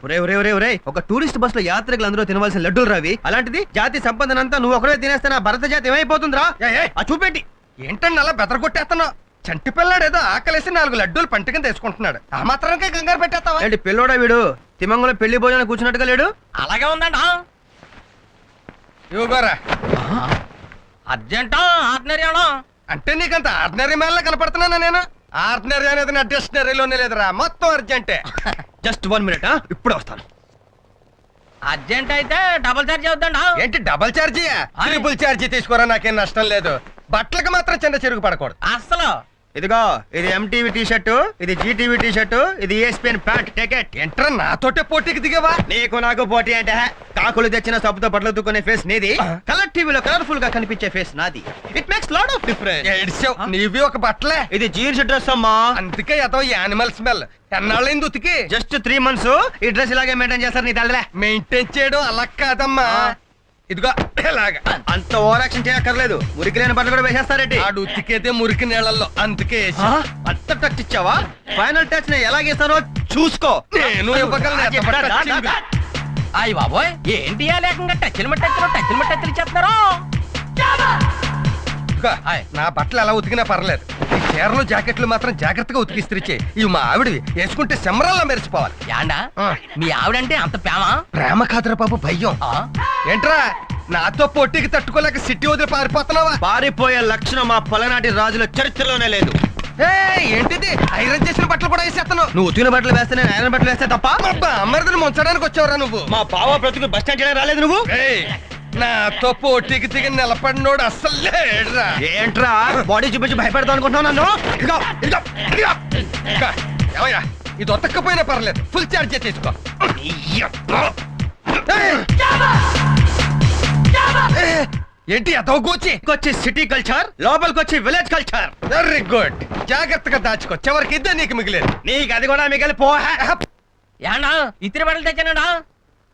ఒరే ఒరే ఒరే ఒరే ఒక టూరిస్ట్ బస్ లో యాత్రికులు అందరూ తినవలసిన లడ్డూలు రావి, అలాంటిది జాతి సంపదనంతా నువ్వు ఒకరే తినేస్తే నా భరత జాతి ఏమైపోతుందిరా? ఆ చూపెట్టి ఏంటండి అలా బెదరగొట్టేస్తున్నావు? చంటి పిల్లాడు ఏదో ఆకలేసి 4 లడ్డూలు పంట కింద వేసుకుంటున్నాడు. ఆ మాత్రానికే కంగారు పెట్టేస్తావా? ఏంటి పిల్లోడా వీడు తిమంగంలో పెళ్లి భోజనం కూర్చున్నట్టుగా లేడు? అలాగే ఉందండి. ఇవ్వగోరా. అర్జెంటా ఆర్డినరీ అంటే నీకంత ఆర్డినరీ మేళ కనపడుతున్నానా నేను? ఆర్డినరీ అనేది నా డిక్షనరీలోనే లేదురా, మొత్తం అర్జెంటే. జస్ట్ 1 మినిట్, ఇప్పుడు వస్తాను. అర్జెంట్ అయితే డబుల్ చార్జ్ అవుతుందా? ఏంటి డబల్ ఛార్జీ? ట్రిపుల్ ఛార్జీ తీసుకోరా, నాకేం నష్టం లేదు. బట్టలకు మాత్రం చిన్న చెరుగు పడకూడదు. అస్సలు ఇదిగో ఇది ఎంటీవీ టీ షర్టు, ఇది జీటీవీ టీ షర్టు, ఇది ESPN ప్యాంట్. టికెట్. ఎంట్రా నాతోటే పోటీకి దిగవా? నీకు నాకు పోటీ అంటే కాకులు తెచ్చిన సబ్బుతో బట్టలు దుక్కునే ఫేస్ నీది, కలర్ టీవీలో కలర్ఫుల్ గా కనిపించే ఫేస్ నాది. It makes lot of difference. ఏడ్చావు, నీవి ఒక బట్టలే. ఇది జీన్స్ డ్రెస్ అమ్మా, అందుకే ఏదో యానిమల్ స్మెల్. ఎన్నాళ్ళైంది ఉతికి? Just 3 months. ఈ డ్రెస్ ఇలాగే మెయింటైన్ చేస్తారు, నీ తల్లే. మెయింటైన్ చేయడం అలా కాదమ్మా, ఇదిగో ఇలాగా. అంత ఓవర్ యాక్షన్ చేయక్కర్లేదు, మురికి లేని బట్టలు కూడా వేసేస్తారేంటి? ఆడు ఉతికేదే మురికి నీళ్ళల్లో, అందుకే వేసా. అంత టచ్ ఇచ్చావా? ఫైనల్ టచ్ నేను ఎలాగేస్తానో చూసుకో. నేను ఇవ్వగలను. అయ్యి బాబోయ్, ఏంటి లేకుండా టచ్లు చేస్తున్నారు? ఇదిగో, నా బట్టలు ఎలా ఉతికినా పర్లేదు, ఈ చీరలు జాకెట్లు మాత్రం జాగ్రత్తగా ఉతికిస్త్రిచ్చే. ఇవి మా ఆవిడవి, వేసుకుంటే సెమరాల్లో మెరిచిపోవాలి. యాండా మీ ఆవిడంటే అంత ప్రేమ? ప్రేమ కాదురా బాబు, భయం. ఏంట్రా నాతో పోటీకి తట్టుకోలేక సిటీ వదిలి పారిపోతున్నావా? పారిపోయే లక్షణం మా పలనాటి రాజుల చరిత్రలోనే లేదు. ఏంటిది? ఐరన్ చేసిన బట్టలు కూడా వేసేస్తాను. నువ్వు ఉతికిన బట్టలు వేస్తే నేను ఐరన్ బట్టలు వేస్తే తప్ప? అమ్మరిదని ముంచడానికి వచ్చావురా నువ్వు. మా బావ బ్రతుకు బస్ స్టాండ్ చేయడానికి రాలేదు నువ్వు. నాతో పోటీకి దిగి నిలబడినోడు అస్సలు లేడురా. ఏంట్రా బాడీ చూపించి భయపెడతావు అనుకుంటున్నావు నన్ను? ఏమయ్యా, ఇది ఒతక్కపోయినా పర్లేదు, ఫుల్ ఛార్జ్ తీసుకో. ఏంటి వచ్చి సిటీ కల్చర్, లోపలికి వచ్చి విలేజ్ కల్చర్. వెరీ గుడ్, జాగ్రత్తగా దాచుకో, చివరికి ఇద్దే నీకు మిగిలేదు. నీకు అది కూడా మిగిలి పో. యాండా ఇతర బట్టలు తెచ్చానండా?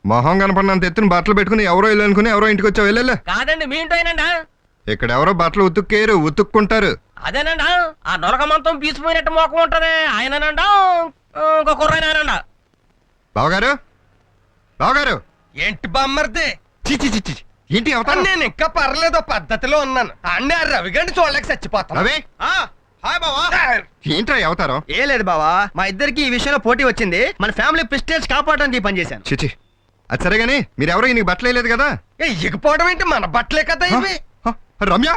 మొహం కనపడినంత ఎత్తున బట్టలు పెట్టుకుని ఎవరో ఇల్లు అనుకుని ఎవరో ఇంటికి వచ్చావు. వెళ్ళలే. కాదండి, మీ ఇంటి అయినండా. ఇక్కడ ఎవరో బట్టలు ఉతుక్కేరు, ఉతుక్కుంటారు. అదేనండా ఆ నొరక మంతం పీసిపోయినట్టు మోకం ఉంటది, ఆయనండా ఇంకో కుర్రాయనండా. బావగారు, బావగారు. ఏంటి బామ్మర్ది? చిచి చిచి, ఏంటి అవతారం? నేను ఇంకా పర్లేదో పద్ధతిలో ఉన్నాను. అన్నీ ఆ రవిగండి చూడలేక చచ్చిపోతాను. రవి, హాయ్ బావా. ఏంట్రా ఈ అవతారం? ఏ లేదు బావా, మా ఇద్దరికి ఈ విషయంలో పోటీ వచ్చింది, మన ఫ్యామిలీ ప్రెస్టేజ్ కాపాడడానికి ఈ పని చేశాను. చిచి, అది సరే గానీ మీరెవరో ఈయనకి బట్టలు వేయలేదు కదా? ఎగిపోవడం ఏంటి? మన బట్టలే కదా ఇవి. రమ్య,